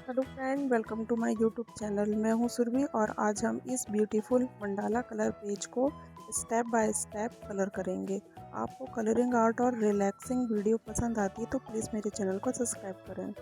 Hello friend, welcome to my YouTube channel. मैं हूं सुरभि और आज हम इस ब्यूटीफुल मंडाला कलर पेज को स्टेप बाय स्टेप कलर करेंगे। आपको कलरिंग आर्ट और रिलैक्सिंग वीडियो पसंद आती है तो प्लीज़ मेरे चैनल को सब्सक्राइब करें।